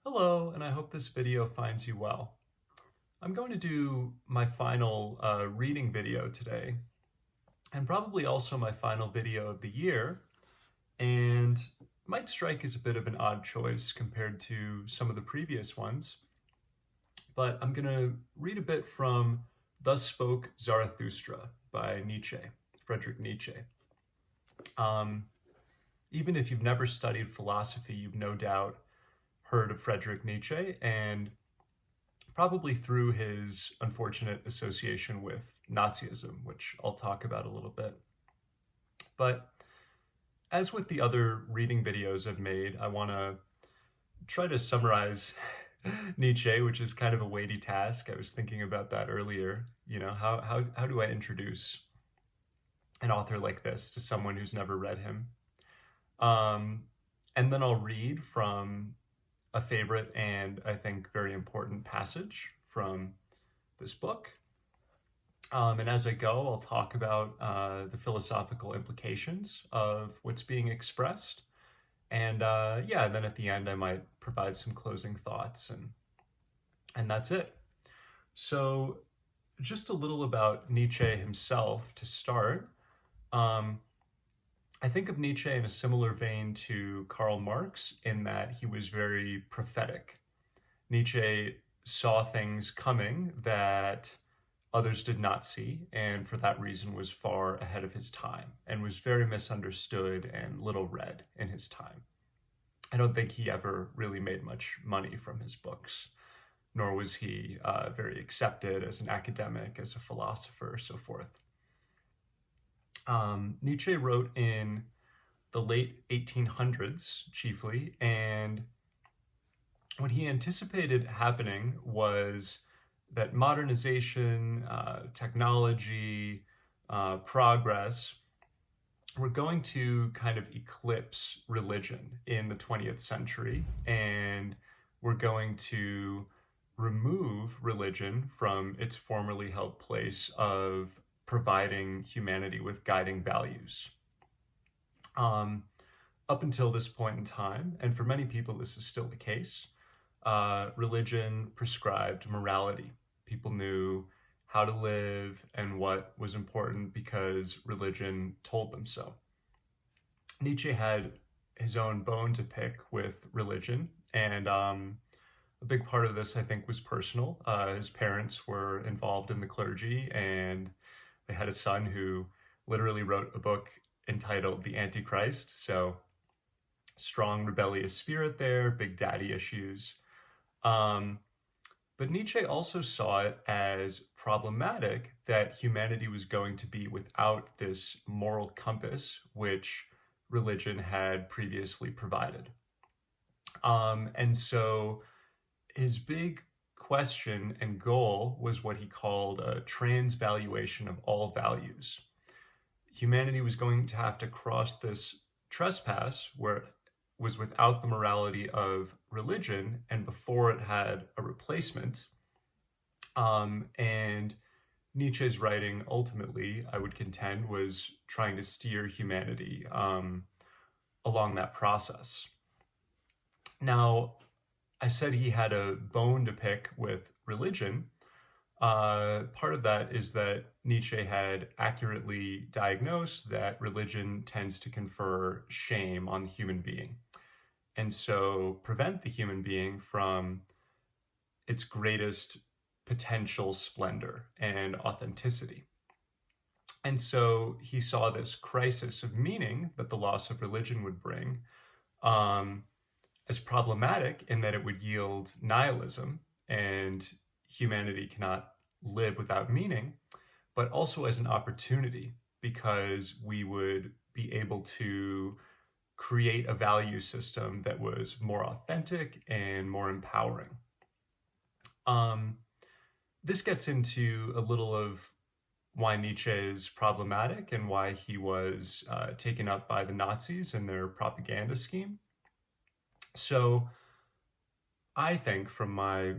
Hello, and I hope this video finds you well. I'm going to do my final reading video today, and probably also my final video of the year, and might strike as a bit of an odd choice compared to some of the previous ones, but I'm going to read a bit from Thus Spoke Zarathustra by Nietzsche, Friedrich Nietzsche. Even if you've never studied philosophy, you've no doubt heard of Friedrich Nietzsche, and probably through his unfortunate association with Nazism, which I'll talk about a little bit. But as with the other reading videos I've made, I want to try to summarize Nietzsche, which is kind of a weighty task. I was thinking about that earlier. How do I introduce an author like this to someone who's never read him? And then I'll read from a favorite and I think very important passage from this book. And as I go, I'll talk about the philosophical implications of what's being expressed. And then at the end, I might provide some closing thoughts, and that's it. So just a little about Nietzsche himself to start. I think of Nietzsche in a similar vein to Karl Marx in that he was very prophetic. Nietzsche saw things coming that others did not see, and for that reason was far ahead of his time and was very misunderstood and little read in his time. I don't think he ever really made much money from his books, nor was he very accepted as an academic, as a philosopher, so forth. Nietzsche wrote in the late 1800s, chiefly, and what he anticipated happening was that modernization, technology, progress were going to kind of eclipse religion in the 20th century, and we're going to remove religion from its formerly held place of providing humanity with guiding values. Up until this point in time, and for many people this is still the case, religion prescribed morality. People knew how to live and what was important because religion told them so. Nietzsche had his own bone to pick with religion, and a big part of this, I think, was personal. His parents were involved in the clergy, and they had a son who literally wrote a book entitled The Antichrist, so strong rebellious spirit there, big daddy issues. But Nietzsche also saw it as problematic that humanity was going to be without this moral compass which religion had previously provided. And so his big question and goal was what he called a transvaluation of all values. Humanity was going to have to cross this trespass where it was without the morality of religion and before it had a replacement. And Nietzsche's writing ultimately, I would contend, was trying to steer humanity along that process. Now, I said he had a bone to pick with religion. Part of that is that Nietzsche had accurately diagnosed that religion tends to confer shame on the human being, and so prevent the human being from its greatest potential splendor and authenticity. And so he saw this crisis of meaning that the loss of religion would bring as problematic in that it would yield nihilism and humanity cannot live without meaning, but also as an opportunity because we would be able to create a value system that was more authentic and more empowering. This gets into a little of why Nietzsche is problematic and why he was taken up by the Nazis and their propaganda scheme. So I think from my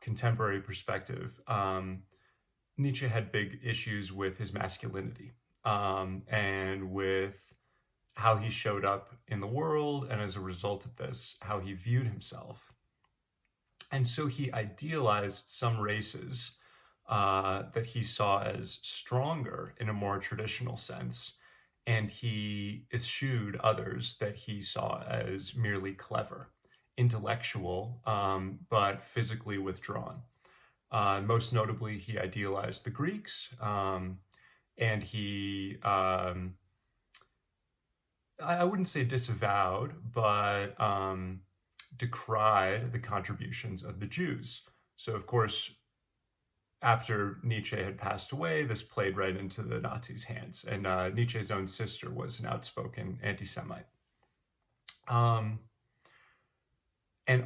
contemporary perspective, Nietzsche had big issues with his masculinity and with how he showed up in the world, and as a result of this, how he viewed himself. And so he idealized some races that he saw as stronger in a more traditional sense, and he eschewed others that he saw as merely clever, intellectual, but physically withdrawn. Most notably, he idealized the Greeks, and he, I wouldn't say disavowed, but decried the contributions of the Jews. So, of course, after Nietzsche had passed away, this played right into the Nazis' hands, and Nietzsche's own sister was an outspoken anti-Semite. And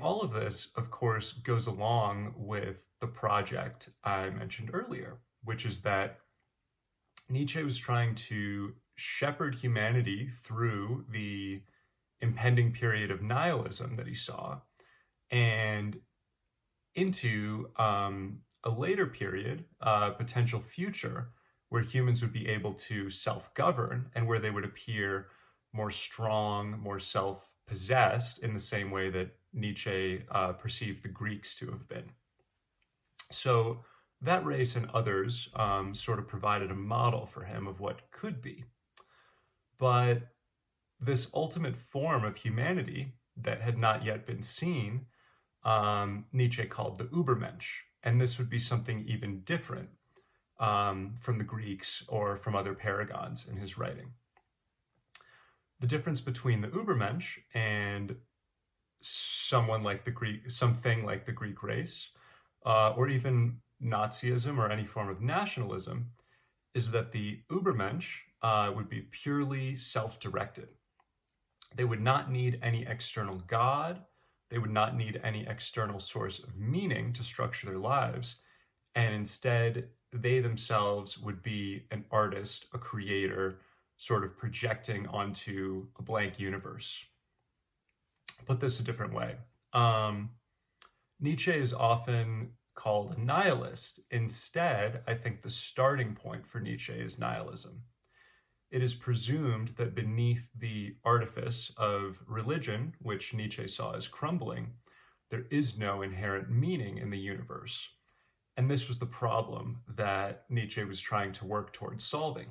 all of this, of course, goes along with the project I mentioned earlier, which is that Nietzsche was trying to shepherd humanity through the impending period of nihilism that he saw and into a later period, potential future, where humans would be able to self-govern and where they would appear more strong, more self-possessed in the same way that Nietzsche perceived the Greeks to have been. So that race and others sort of provided a model for him of what could be. But this ultimate form of humanity that had not yet been seen, Nietzsche called the Übermensch. And this would be something even different from the Greeks or from other paragons in his writing. The difference between the Übermensch and something like the Greek race, or even Nazism or any form of nationalism, is that the Übermensch would be purely self-directed. They would not need any external God. They would not need any external source of meaning to structure their lives. And instead, they themselves would be an artist, a creator, sort of projecting onto a blank universe. Put this a different way. Nietzsche is often called a nihilist. Instead, I think the starting point for Nietzsche is nihilism. It is presumed that beneath the artifice of religion, which Nietzsche saw as crumbling, there is no inherent meaning in the universe. And this was the problem that Nietzsche was trying to work towards solving.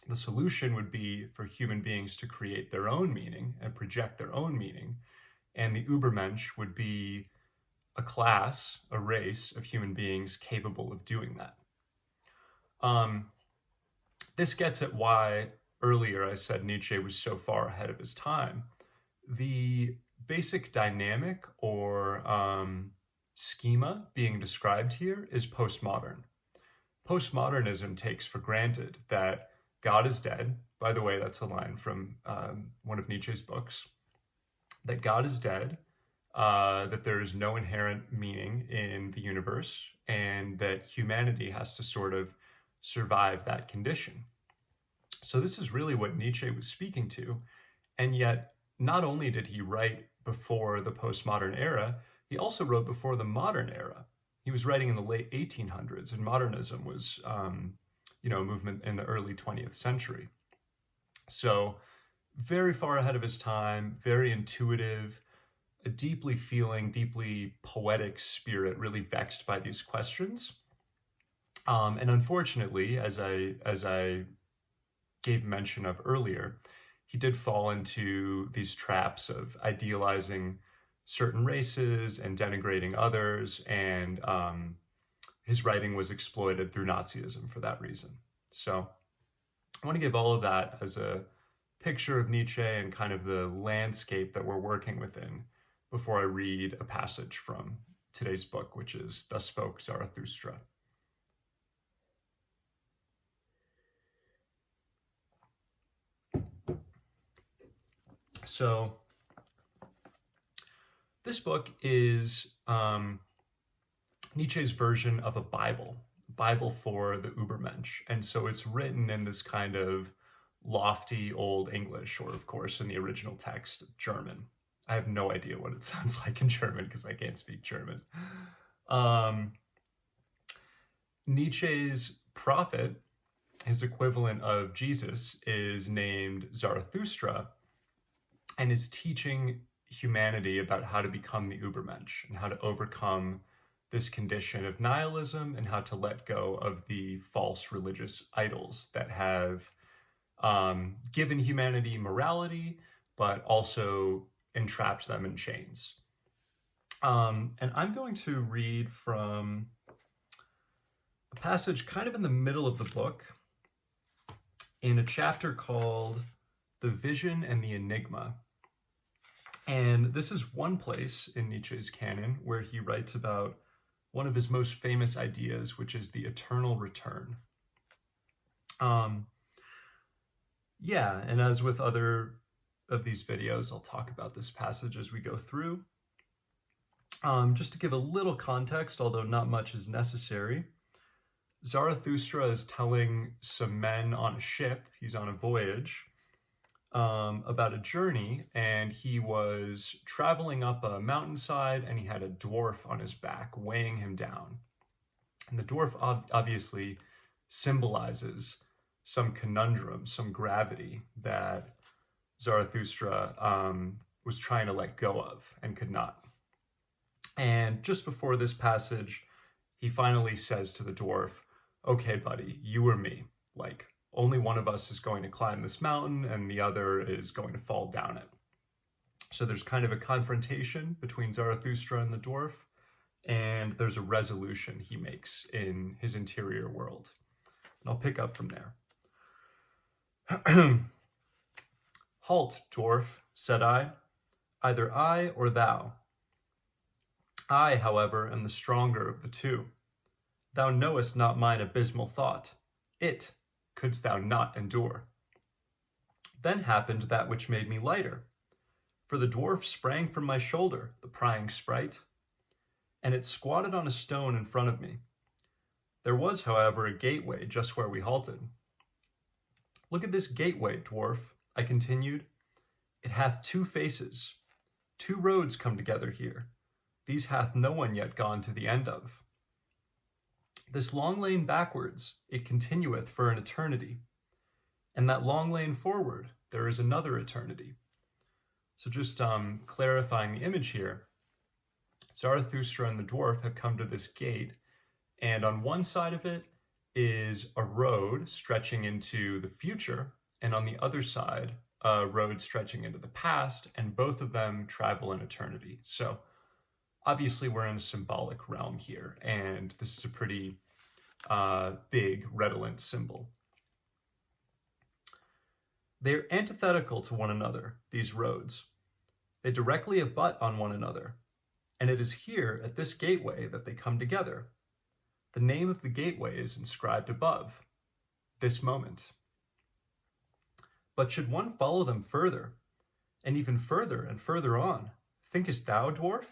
The solution would be for human beings to create their own meaning and project their own meaning. And the Übermensch would be a class, a race of human beings capable of doing that. This gets at why earlier I said Nietzsche was so far ahead of his time. The basic dynamic or schema being described here is postmodern. Postmodernism takes for granted that God is dead. By the way, that's a line from one of Nietzsche's books. That God is dead, that there is no inherent meaning in the universe, and that humanity has to sort of survive that condition. So this is really what Nietzsche was speaking to. And yet, not only did he write before the postmodern era, he also wrote before the modern era. He was writing in the late 1800s, and modernism was a movement in the early 20th century. So very far ahead of his time, very intuitive, a deeply feeling, deeply poetic spirit, really vexed by these questions. And unfortunately, as I gave mention of earlier, he did fall into these traps of idealizing certain races and denigrating others, and his writing was exploited through Nazism for that reason. So I want to give all of that as a picture of Nietzsche and kind of the landscape that we're working within before I read a passage from today's book, which is Thus Spoke Zarathustra. So this book is Nietzsche's version of a Bible for the Übermensch. And so it's written in this kind of lofty Old English, or of course in the original text, German. I have no idea what it sounds like in German because I can't speak German. Nietzsche's prophet, his equivalent of Jesus, is named Zarathustra, and his teaching humanity about how to become the Übermensch and how to overcome this condition of nihilism and how to let go of the false religious idols that have given humanity morality, but also entrapped them in chains. And I'm going to read from a passage kind of in the middle of the book in a chapter called The Vision and the Enigma. And this is one place in Nietzsche's canon where he writes about one of his most famous ideas, which is the eternal return. Yeah, and as with other of these videos, I'll talk about this passage as we go through. Just to give a little context, although not much is necessary, Zarathustra is telling some men on a ship, he's on a voyage, about a journey, and he was traveling up a mountainside and he had a dwarf on his back weighing him down. And the dwarf obviously symbolizes some conundrum, some gravity that Zarathustra was trying to let go of and could not. And just before this passage, he finally says to the dwarf, "Okay, buddy, you or me, like, only one of us is going to climb this mountain and the other is going to fall down it." So there's kind of a confrontation between Zarathustra and the dwarf, and there's a resolution he makes in his interior world. And I'll pick up from there. "Halt, dwarf," said I, "either I or thou. I, however, am the stronger of the two. Thou knowest not mine abysmal thought. It couldst thou not endure." Then happened that which made me lighter, for the dwarf sprang from my shoulder, the prying sprite, and it squatted on a stone in front of me. There was, however, a gateway just where we halted. "Look at this gateway, dwarf," I continued. "It hath two faces. Two roads come together here. These hath no one yet gone to the end of. This long lane backwards, it continueth for an eternity. And that long lane forward, there is another eternity." So just clarifying the image here, Zarathustra and the dwarf have come to this gate, and on one side of it is a road stretching into the future, and on the other side, a road stretching into the past, and both of them travel in eternity. So obviously we're in a symbolic realm here, and this is a pretty big, redolent symbol. They're antithetical to one another, these roads. They directly abut on one another, and it is here at this gateway that they come together. The name of the gateway is inscribed above, this moment. But should one follow them further, and even further and further on, thinkest thou, dwarf,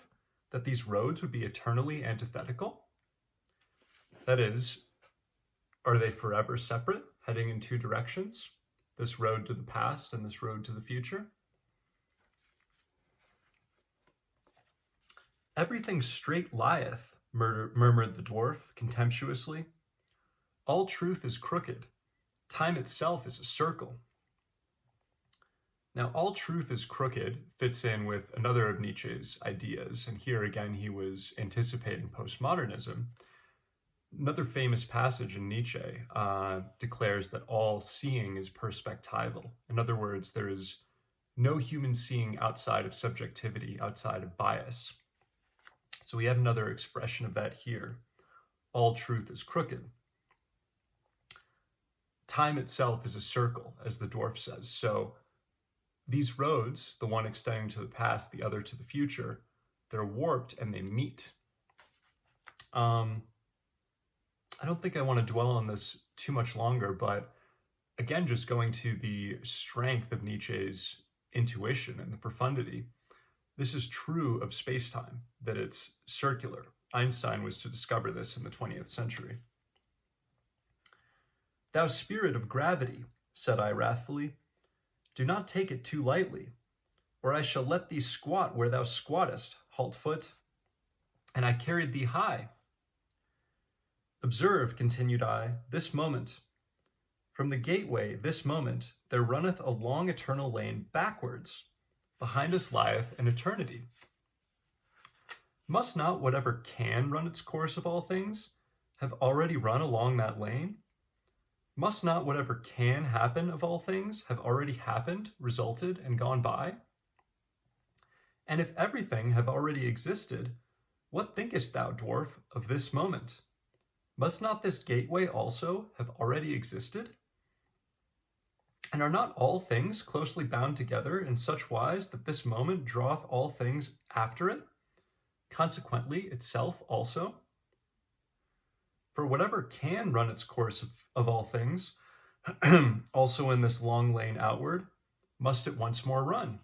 that these roads would be eternally antithetical? That is, are they forever separate, heading in two directions? This road to the past and this road to the future? "Everything straight lieth," murmured the dwarf contemptuously. "All truth is crooked. Time itself is a circle." Now, "all truth is crooked" fits in with another of Nietzsche's ideas, and here again he was anticipating postmodernism. Another famous passage in Nietzsche declares that all seeing is perspectival. In other words, there is no human seeing outside of subjectivity, outside of bias. So we have another expression of that here. All truth is crooked. Time itself is a circle, as the dwarf says. So these roads, the one extending to the past, the other to the future, they're warped and they meet. I don't think I want to dwell on this too much longer, but again, just going to the strength of Nietzsche's intuition and the profundity, this is true of space-time, that it's circular. Einstein was to discover this in the 20th century. "Thou spirit of gravity," said I wrathfully, "do not take it too lightly, or I shall let thee squat where thou squattest, halt foot, and I carried thee high. Observe," continued I, "this moment. From the gateway, this moment, there runneth a long eternal lane backwards, behind us lieth an eternity. Must not whatever can run its course of all things have already run along that lane? Must not whatever can happen of all things have already happened, resulted, and gone by? And if everything have already existed, what thinkest thou, dwarf, of this moment? Must not this gateway also have already existed? And are not all things closely bound together in such wise that this moment draweth all things after it, consequently itself also? For whatever can run its course of all things, also in this long lane outward, must it once more run.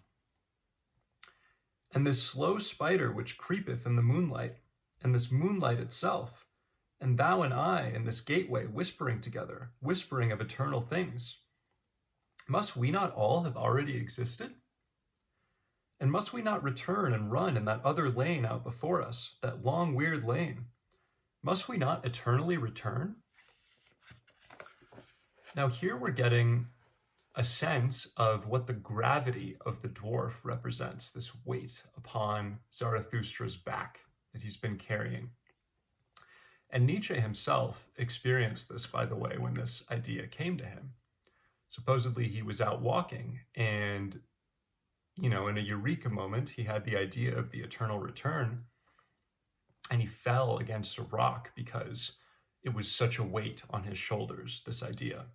And this slow spider which creepeth in the moonlight, and this moonlight itself, and thou and I in this gateway whispering together, whispering of eternal things, must we not all have already existed? And must we not return and run in that other lane out before us, that long weird lane? Must we not eternally return? Now here we're getting a sense of what the gravity of the dwarf represents, this weight upon Zarathustra's back that he's been carrying. And Nietzsche himself experienced this, by the way, when this idea came to him. Supposedly he was out walking and, in a eureka moment, he had the idea of the eternal return, and he fell against a rock because it was such a weight on his shoulders, this idea.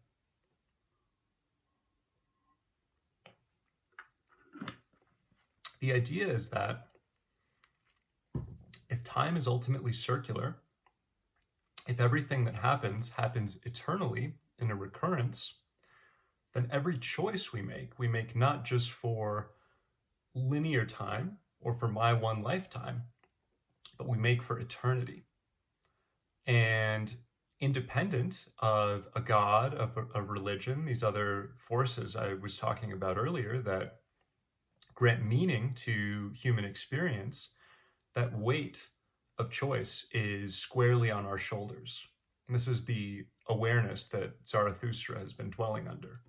The idea is that if time is ultimately circular, if everything that happens eternally in a recurrence, then every choice we make not just for linear time or for my one lifetime, but we make for eternity. And independent of a God, of a religion, these other forces I was talking about earlier that grant meaning to human experience, that weight of choice is squarely on our shoulders. And this is the awareness that Zarathustra has been dwelling under.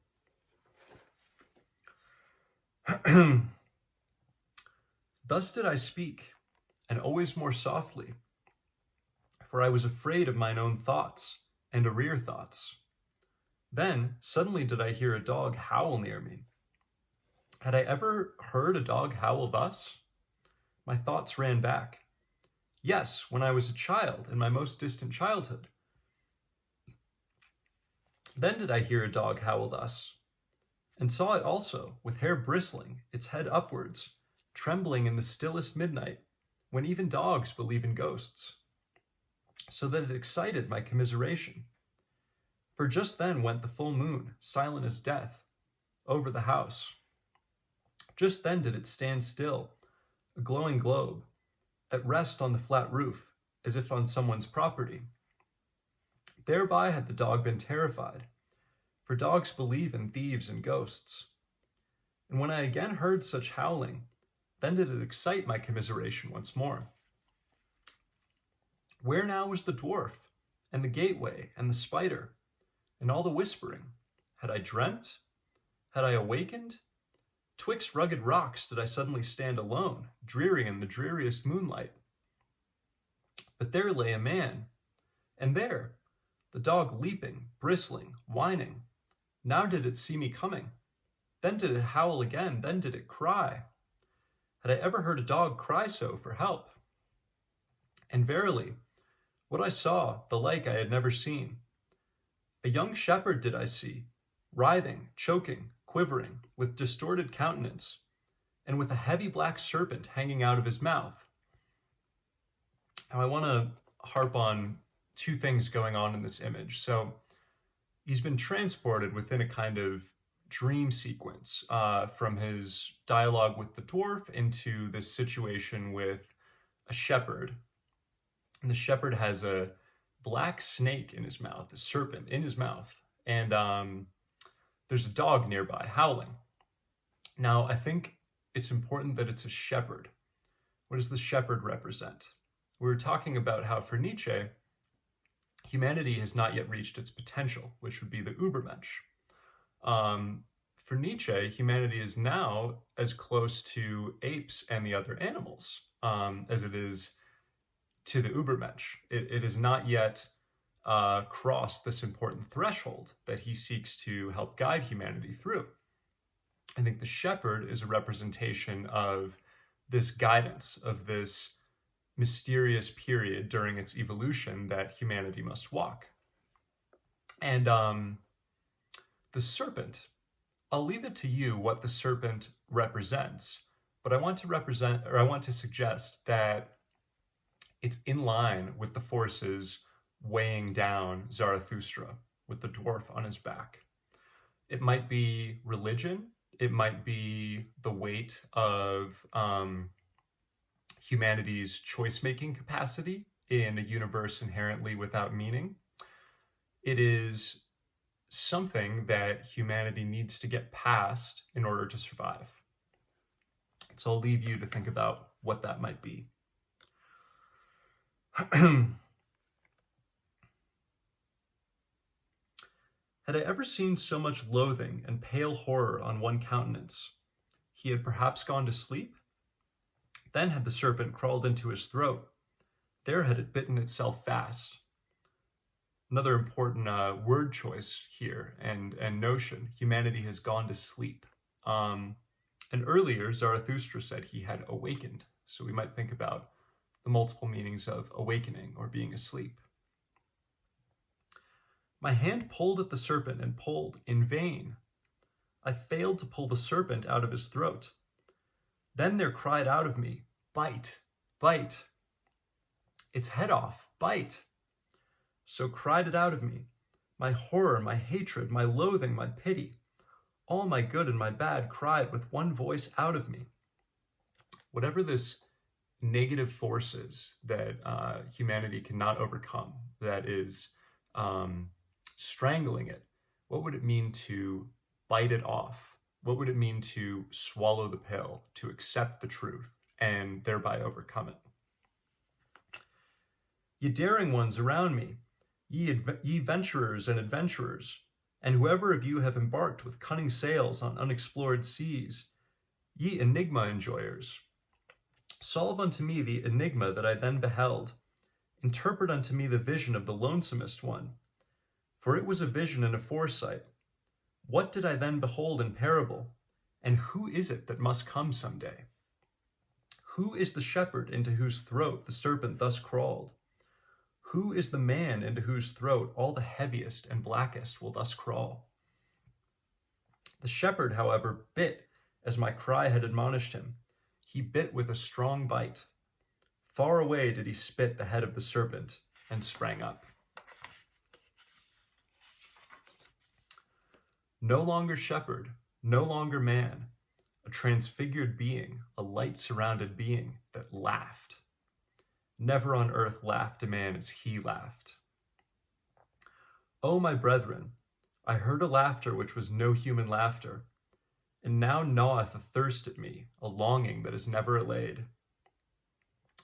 Thus did I speak, and always more softly, for I was afraid of mine own thoughts and arrear thoughts. Then suddenly did I hear a dog howl near me. Had I ever heard a dog howl thus? My thoughts ran back. Yes, when I was a child, in my most distant childhood. Then did I hear a dog howl thus, and saw it also, with hair bristling, its head upwards, trembling in the stillest midnight, when even dogs believe in ghosts, so that it excited my commiseration. For just then went the full moon, silent as death, over the house. Just then did it stand still, a glowing globe, at rest on the flat roof, as if on someone's property. Thereby had the dog been terrified, for dogs believe in thieves and ghosts. And when I again heard such howling, then did it excite my commiseration once more. Where now was the dwarf, and the gateway, and the spider, and all the whispering? Had I dreamt? Had I awakened? Twixt rugged rocks did I suddenly stand alone, dreary in the dreariest moonlight. But there lay a man, and there, the dog leaping, bristling, whining. Now did it see me coming. Then did it howl again, then did it cry. Had I ever heard a dog cry so for help? And verily, what I saw, the like I had never seen. A young shepherd did I see, writhing, choking, quivering, with distorted countenance, and with a heavy black serpent hanging out of his mouth. Now I want to harp on two things going on in this image. So he's been transported within a kind of dream sequence from his dialogue with the dwarf into this situation with a shepherd. And the shepherd has a black snake in his mouth, a serpent in his mouth. And there's a dog nearby howling. Now, I think it's important that it's a shepherd. What does the shepherd represent? We were talking about how for Nietzsche, humanity has not yet reached its potential, which would be the Übermensch. For Nietzsche, humanity is now as close to apes and the other animals as it is to the Übermensch. It has not yet crossed this important threshold that he seeks to help guide humanity through. I think the shepherd is a representation of this guidance, of this mysterious period during its evolution that humanity must walk. And the serpent, I'll leave it to you what the serpent represents, but I want to suggest that it's in line with the forces weighing down Zarathustra with the dwarf on his back. It might be religion, it might be the weight of humanity's choice-making capacity in a universe inherently without meaning. It is something that humanity needs to get past in order to survive. So I'll leave you to think about what that might be. Had I ever seen so much loathing and pale horror on one countenance? He had perhaps gone to sleep? Then had the serpent crawled into his throat. There had it bitten itself fast. Another important word choice here and notion. Humanity has gone to sleep. And earlier, Zarathustra said he had awakened. So we might think about the multiple meanings of awakening or being asleep. My hand pulled at the serpent and pulled in vain. I failed to pull the serpent out of his throat. Then there cried out of me, bite, bite. Its head off, bite. So cried it out of me, my horror, my hatred, my loathing, my pity. All my good and my bad cried with one voice out of me. Whatever this negative force is that humanity cannot overcome, that is strangling it, what would it mean to bite it off? What would it mean to swallow the pill, to accept the truth, and thereby overcome it? Ye daring ones around me, ye venturers and adventurers, and whoever of you have embarked with cunning sails on unexplored seas, ye enigma enjoyers, solve unto me the enigma that I then beheld, interpret unto me the vision of the lonesomest one, for it was a vision and a foresight. What did I then behold in parable, and who is it that must come some day? Who is the shepherd into whose throat the serpent thus crawled? Who is the man into whose throat all the heaviest and blackest will thus crawl? The shepherd, however, bit as my cry had admonished him. He bit with a strong bite. Far away did he spit the head of the serpent and sprang up. No longer shepherd, no longer man, a transfigured being, a light-surrounded being that laughed. Never on earth laughed a man as he laughed. O my brethren, I heard a laughter which was no human laughter, and now gnaweth a thirst at me, a longing that is never allayed.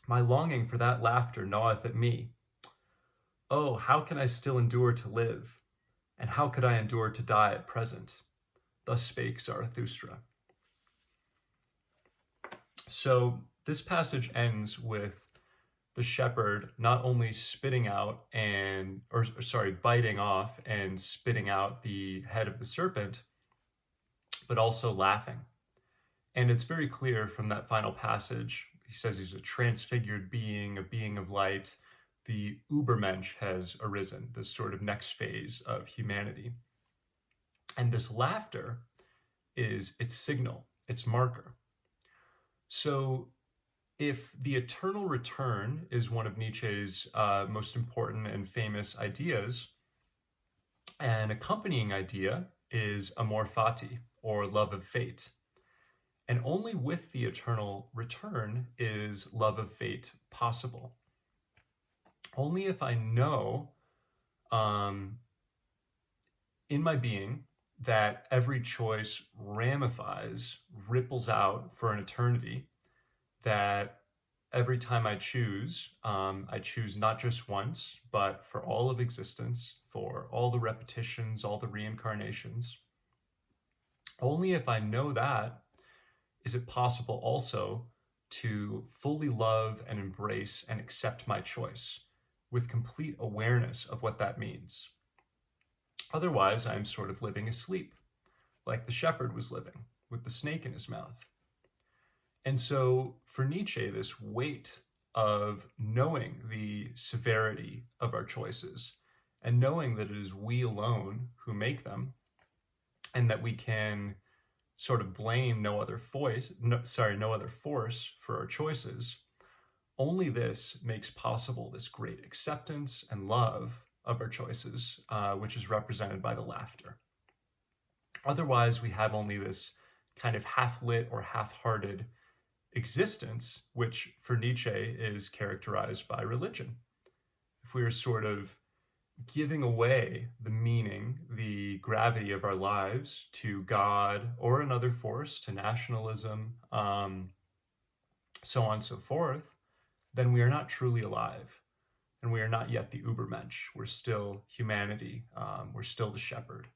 My longing for that laughter gnaweth at me. Oh, how can I still endure to live? And how could I endure to die at present? Thus spake Zarathustra. So this passage ends with the shepherd not only biting off and spitting out the head of the serpent, but also laughing. And it's very clear from that final passage. He says he's a transfigured being, a being of light. The Übermensch has arisen, this sort of next phase of humanity. And this laughter is its signal, its marker. So if the eternal return is one of Nietzsche's most important and famous ideas, an accompanying idea is amor fati, or love of fate. And only with the eternal return is love of fate possible. Only if I know in my being that every choice ramifies, ripples out for an eternity, that every time I choose not just once, but for all of existence, for all the repetitions, all the reincarnations. Only if I know that is it possible also to fully love and embrace and accept my choice with complete awareness of what that means. Otherwise, I'm sort of living asleep, like the shepherd was living with the snake in his mouth. And so for Nietzsche, this weight of knowing the severity of our choices and knowing that it is we alone who make them, and that we can sort of blame no other force for our choices, only this makes possible this great acceptance and love of our choices, which is represented by the laughter. Otherwise, we have only this kind of half-lit or half-hearted existence, which for Nietzsche is characterized by religion. If we are sort of giving away the meaning, the gravity of our lives to God or another force, to nationalism, so on and so forth, then we are not truly alive. And we are not yet the Übermensch. We're still humanity. We're still the shepherd.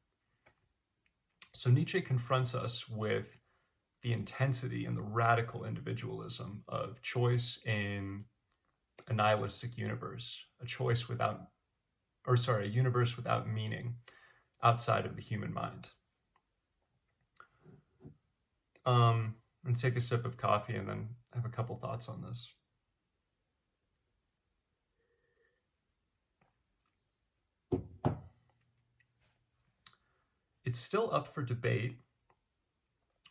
So Nietzsche confronts us with the intensity and the radical individualism of choice in a nihilistic universe, a universe without meaning outside of the human mind. I'm going to take a sip of coffee and then have a couple thoughts on this. It's still up for debate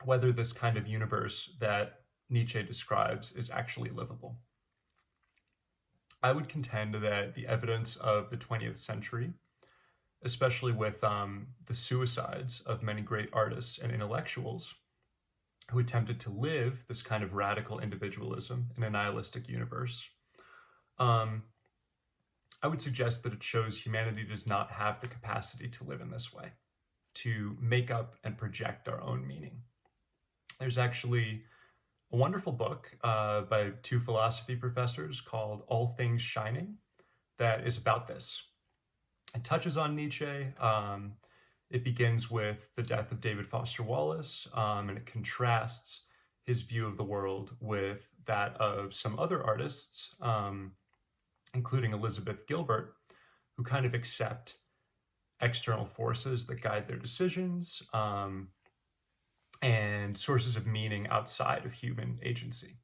whether this kind of universe that Nietzsche describes is actually livable. I would contend that the evidence of the 20th century, especially with the suicides of many great artists and intellectuals who attempted to live this kind of radical individualism in a nihilistic universe, I would suggest that it shows humanity does not have the capacity to live in this way, to make up and project our own meaning. There's actually a wonderful book by two philosophy professors called All Things Shining that is about this. It touches on Nietzsche. It begins with the death of David Foster Wallace, and it contrasts his view of the world with that of some other artists, including Elizabeth Gilbert, who kind of accept external forces that guide their decisions, and sources of meaning outside of human agency.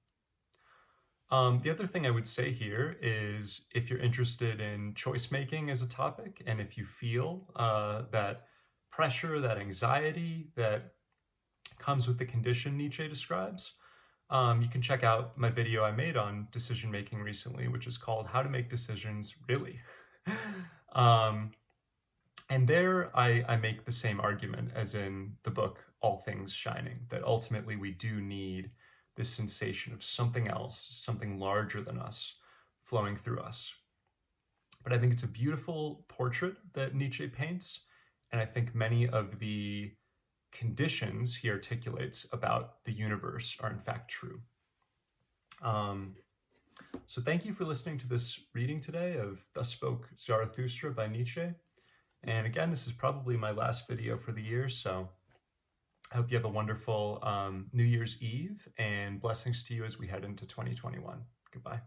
The other thing I would say here is, if you're interested in choice making as a topic, and if you feel that pressure, that anxiety that comes with the condition Nietzsche describes, you can check out my video I made on decision making recently, which is called How to Make Decisions Really. And there I make the same argument as in the book All Things Shining, that ultimately we do need this sensation of something else, something larger than us, flowing through us. But I think it's a beautiful portrait that Nietzsche paints, and I think many of the conditions he articulates about the universe are in fact true. So thank you for listening to this reading today of Thus Spoke Zarathustra by Nietzsche. And again, this is probably my last video for the year, so I hope you have a wonderful New Year's Eve, and blessings to you as we head into 2021. Goodbye.